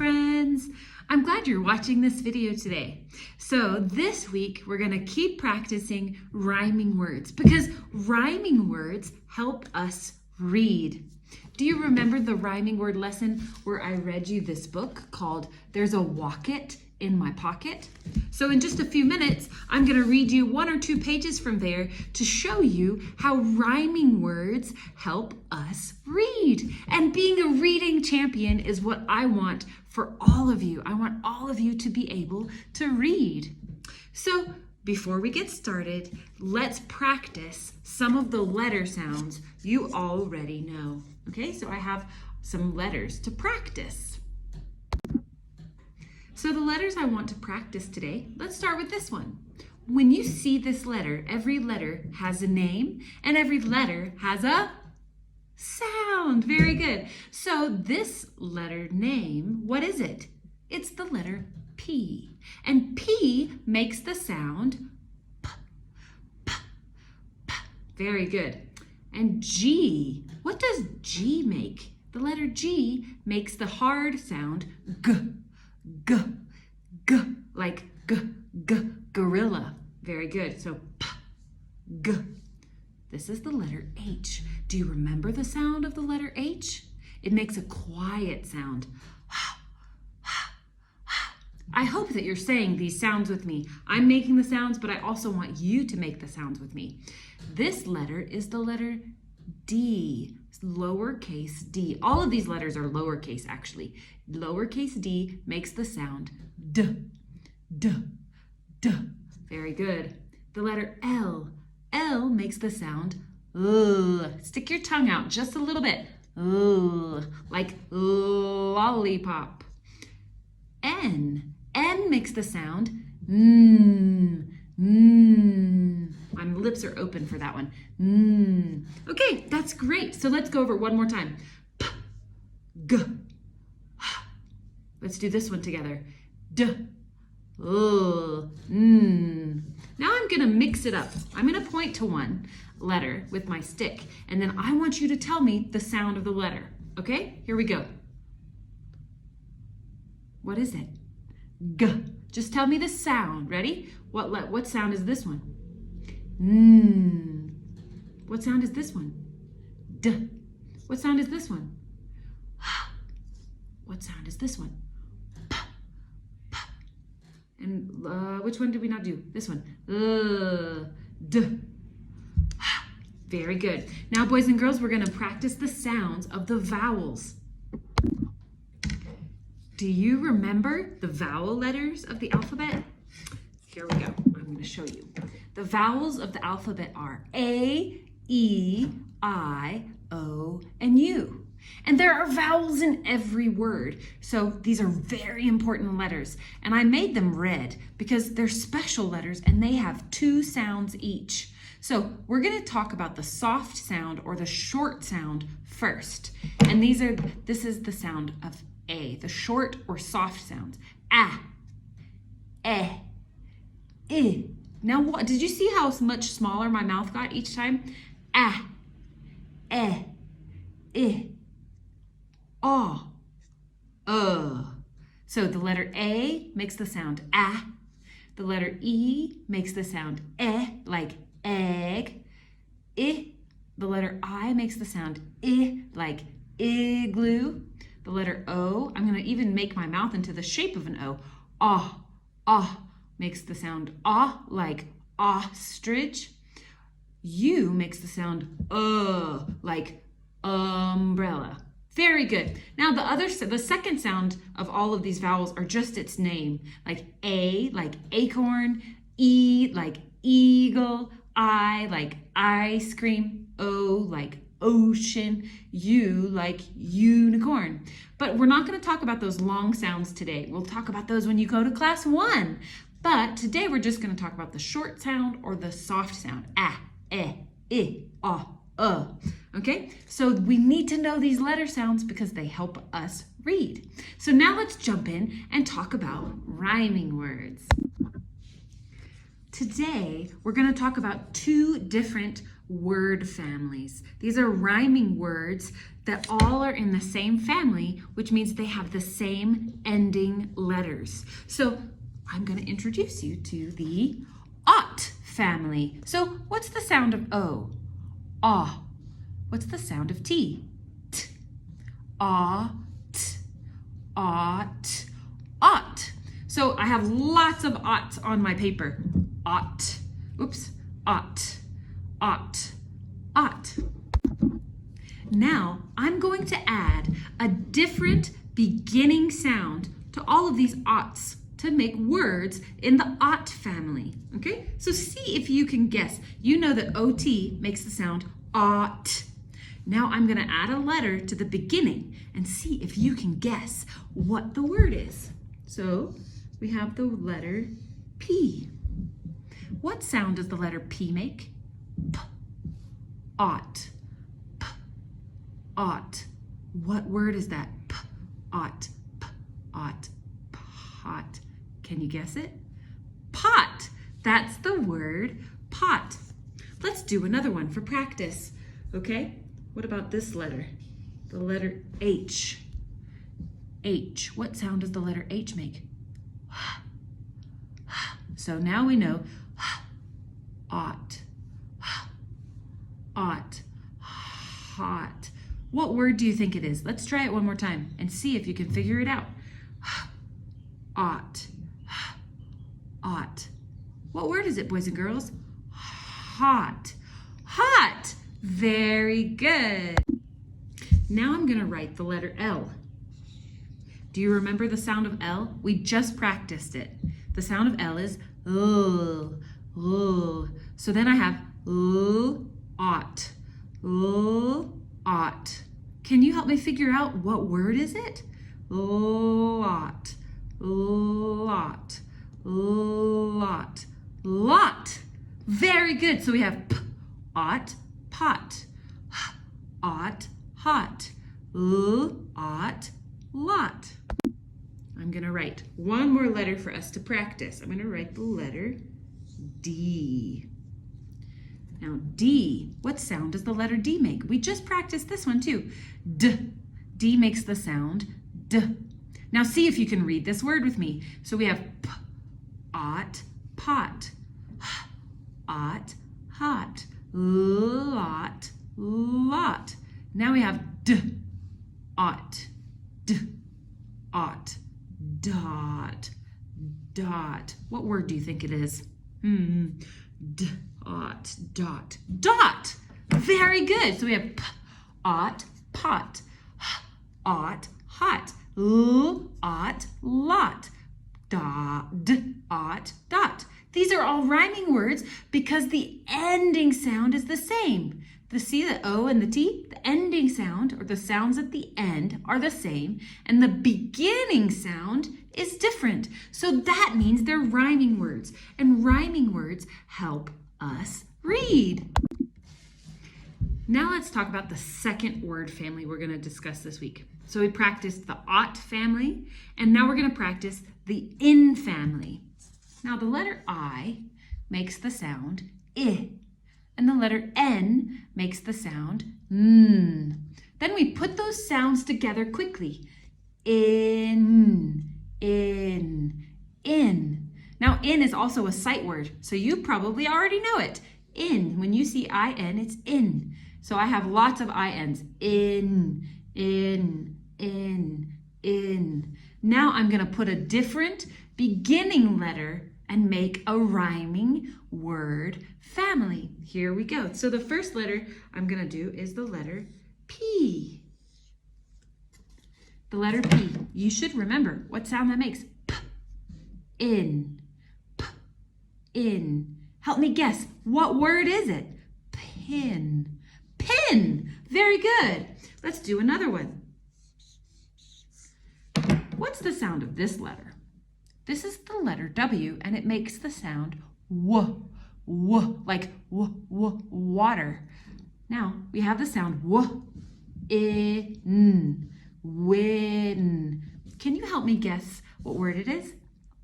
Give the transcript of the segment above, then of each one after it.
friends! I'm glad you're watching this video today. So this week we're going to keep practicing rhyming words because rhyming words help us read. Do you remember the rhyming word lesson where I read you this book called There's a Wocket in My Pocket? So in just a few minutes, I'm going to read you 1 or 2 pages from there to show you how rhyming words help us read. And being a reading champion is what I want for all of you. I want all of you to be able to read. So before we get started, let's practice some of the letter sounds you already know. Okay, so I have some letters to practice. So the letters I want to practice today, let's start with this one. When you see this letter, every letter has a name and every letter has a sound. Very good. So this letter name, what is it? It's the letter P. And P makes the sound P, P, P. Very good. And G, what does G make? The letter G makes the hard sound G. G, G, like G, G, gorilla. Very good. So P, G. This is the letter H. Do you remember the sound of the letter H? It makes a quiet sound. I hope that you're saying these sounds with me. I'm making the sounds, but I also want you to make the sounds with me. This letter is the letter D. Lowercase d. All of these letters are lowercase actually. Lowercase d makes the sound d, d, d. Very good. The letter L. L makes the sound L. Stick your tongue out just a little bit. L, like lollipop. N. N makes the sound N. N. My lips are open for that one. Mm. Okay, that's great. So let's go over it one more time. P, G. Let's do this one together. D, L, N. Now I'm going to mix it up. I'm going to point to one letter with my stick, and then I want you to tell me the sound of the letter. Okay, here we go. What is it? G. Just tell me the sound. Ready? What sound is this one? N. What sound is this one? D. What sound is this one? What sound is this one? P. P. And which one did we not do? This one. D. Very good. Now, boys and girls, we're going to practice the sounds of the vowels. Do you remember the vowel letters of the alphabet? Here we go. I'm going to show you. The vowels of the alphabet are A, E, I, O, and U. And there are vowels in every word. So these are very important letters. And I made them red because they're special letters and they have 2 sounds each. So we're going to talk about the soft sound or the short sound first. And this is the sound of A, the short or soft sounds. A, E, I. Now, did you see how much smaller my mouth got each time? A, E, I, O, So the letter A makes the sound A. The letter E makes the sound E, like egg. I. The letter I makes the sound I, like igloo. The letter O, I'm going to even make my mouth into the shape of an O. Ah, makes the sound ah, like ostrich. U makes the sound like umbrella. Very good. Now the second sound of all of these vowels are just its name, like A, like acorn, E, like eagle, I, like ice cream, O, like ocean, U, like unicorn. But we're not going to talk about those long sounds today. We'll talk about those when you go to class 1. But today we're just going to talk about the short sound or the soft sound. A, E, I, Okay, so we need to know these letter sounds because they help us read. So now let's jump in and talk about rhyming words. Today, we're going to talk about 2 different word families. These are rhyming words that all are in the same family, which means they have the same ending letters. So I'm going to introduce you to the Ott family. So what's the sound of O? Ah. What's the sound of T? T. Ah, t. Ott. Ott. So I have lots of otts on my paper. Ott. Oops. Ott. Ott. Ott. Now I'm going to add a different beginning sound to all of these otts to make words in the Ott family. Okay? So see if you can guess. You know that OT makes the sound Ott. Now I'm going to add a letter to the beginning and see if you can guess what the word is. So we have the letter P. What sound does the letter P make? P. Ott. P. Ott. What word is that? P. Ott. P. Ott. Pot. Can you guess it? Pot. That's the word pot. Let's do another one for practice. Okay? What about this letter? The letter H. H. What sound does the letter H make? So now we know Ott. Ott. Hot. What word do you think it is? Let's try it one more time and see if you can figure it out. Ott. Ott. What word is it, boys and girls? Hot. Hot. Very good. Now I'm going to write the letter L. Do you remember the sound of L? We just practiced it. The sound of L is L. L. So then I have L, Ott. L, Ott. Can you help me figure out what word is it? Lot. Lot. Lot. Lot. Very good. So we have P, Ott, pot. H, Ott, hot. L, Ott, lot. I'm going to write one more letter for us to practice. I'm going to write the letter D. Now D, what sound does the letter D make? We just practiced this one too. D. D makes the sound D. Now see if you can read this word with me. So we have P, Ott, pot. H, Ott, hot. Lot, lot. Now we have D, Ott, D, Ott, dot, dot. What word do you think it is? D, Ott, dot, dot. Very good. So we have P, Ott, pot. H, Ott, hot. L, Ott, lot. Dot, d, Ott, dot. These are all rhyming words because the ending sound is the same. See the O and the T? The ending sound, or the sounds at the end, are the same, and the beginning sound is different. So that means they're rhyming words, and rhyming words help us read. Now let's talk about the second word family we're going to discuss this week. So we practiced the Ott family, and now we're going to practice the In family. Now the letter I makes the sound I, and the letter N makes the sound N. Then we put those sounds together quickly. In, in, in. Now in is also a sight word, so you probably already know it. In, when you see I-N, it's in. So I have lots of I-Ns. In, in, in, in. Now I'm going to put a different beginning letter and make a rhyming word family. Here we go. So the first letter I'm going to do is the letter P. The letter P. You should remember what sound that makes. P, in, P, in. Help me guess. What word is it? Pin. Pin. Very good. Let's do another one. What's the sound of this letter? This is the letter W, and it makes the sound W, W, like water. Now, we have the sound W, in, win. Can you help me guess what word it is?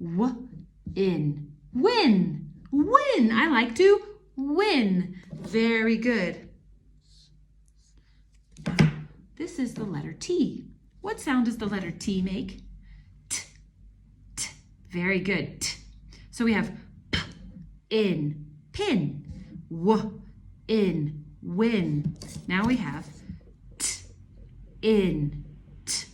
W, in, win, win. I like to win. Very good. This is the letter T. What sound does the letter T make? T, t. Very good. T. So we have p, in, pin, w, in, win. Now we have t, in, t,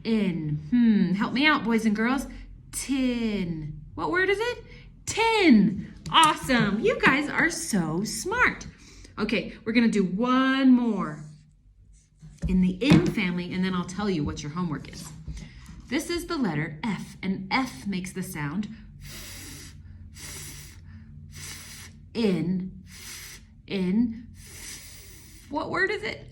in. Help me out, boys and girls. Tin. What word is it? Tin. Awesome. You guys are so smart. Okay, we're going to do one more in the in family, and then I'll tell you what your homework is. This is the letter F, and F makes the sound f, f, f, in. What word is it?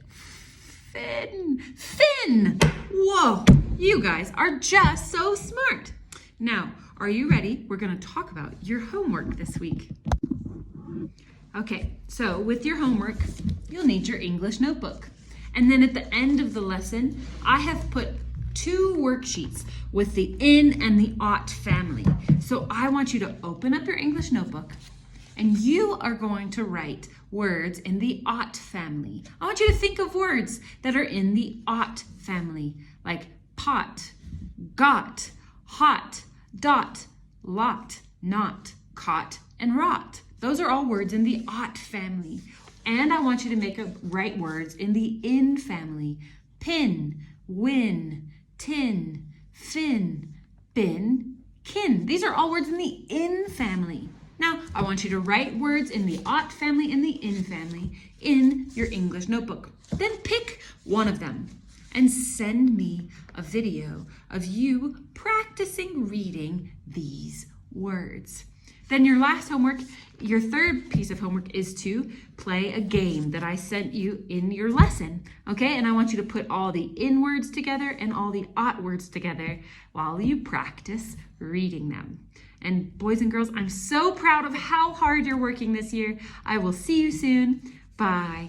Fin. Fin. Whoa, you guys are just so smart. Now, are you ready? We're going to talk about your homework this week. Okay, so with your homework, you'll need your English notebook. And then at the end of the lesson, I have put 2 worksheets with the in and the Ott family. So I want you to open up your English notebook, and you are going to write words in the Ott family. I want you to think of words that are in the Ott family, like pot, got, hot, dot, lot, not, caught, and rot. Those are all words in the Ott family. And I want you to write words in the in family. Pin, win, tin, fin, bin, kin. These are all words in the in family. Now, I want you to write words in the Ott family and the in family in your English notebook. Then pick one of them and send me a video of you practicing reading these words. Then your last homework, your third piece of homework, is to play a game that I sent you in your lesson, okay? And I want you to put all the in words together and all the Ott words together while you practice reading them. And boys and girls, I'm so proud of how hard you're working this year. I will see you soon. Bye.